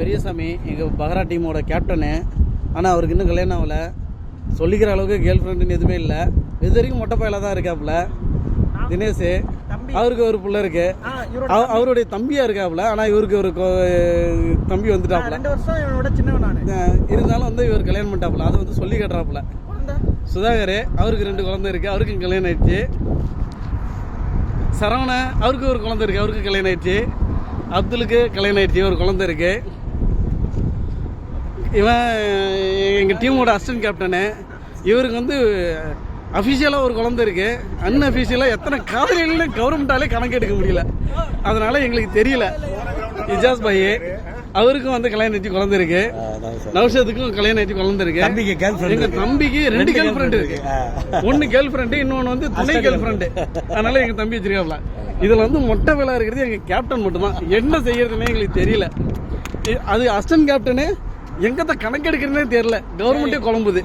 பெரியசாமி எங்கள் பகரா டீமோட கேப்டனு. ஆனால் அவருக்கு இன்னும் கல்யாணம் ஆகலை. சொல்லிக்கிற அளவுக்கு கேர்ள் ஃப்ரெண்டுன்னு எதுவுமே இல்லை. இது வரைக்கும் மொட்டை பையில தான் இருக்காப்புல தினேஷ். அவருக்கு ஒரு பிள்ளை இருக்கு, அவருடைய தம்பியா இருக்காப்புல. ஆனால் இவருக்கு ஒரு தம்பி வந்துட்டாப்புல. இருந்தாலும் வந்து இவர் கல்யாணம் பண்ணிட்டாப்புல. அதை வந்து சொல்லி கட்டுறாப்புல. சுதாகர் அவருக்கு 2 குழந்தை இருக்கு, அவருக்கும் கல்யாணம் ஆயிடுச்சு. சரவண அவருக்கு ஒரு குழந்தை இருக்கு, அவருக்கு கல்யாணம் ஆயிடுச்சு. அப்துலுக்கு கல்யாணம் ஆயிடுச்சு, ஒரு குழந்தை இருக்கு. இவன் எங்கள் டீமோட அசிஸ்டன்ட் கேப்டனு. இவருக்கு வந்து அஃபிஷியலாக ஒரு குழந்தை இருக்கு. அன்அஃபிஷியலாக எத்தனை காதலின்னு கவர்மெண்டாலே கணக்கு எடுக்க முடியல, அதனால எங்களுக்கு தெரியல. இஜாஸ் பாய் அவருக்கும் வந்து கல்யாணம் ஆயிடுச்சு, குழந்தை இருக்கு. நௌஷத்துக்கும் கல்யாணம் ஆயிடுச்சு, குழந்தை இருக்கு. எங்க தம்பிக்கு 2 கேர்ள் ஃப்ரெண்ட் இருக்கு. 1 கேர்ள் ஃப்ரெண்டு, இன்னொன்று வந்து துணை கேர்ள் ஃப்ரெண்டு. அதனால எங்க தம்பி வச்சிருக்காப்ல. இதுல வந்து மொட்டை வேலை இருக்கிறது எங்க கேப்டன் மட்டும்தான். என்ன செய்யறதுன்னே எங்களுக்கு தெரியல. அது அசிஸ்டன்ட் கேப்டனு எங்கதான் கணக்கு எடுக்கிறதுனே தெரியல. கவர்மெண்டே குழம்புது.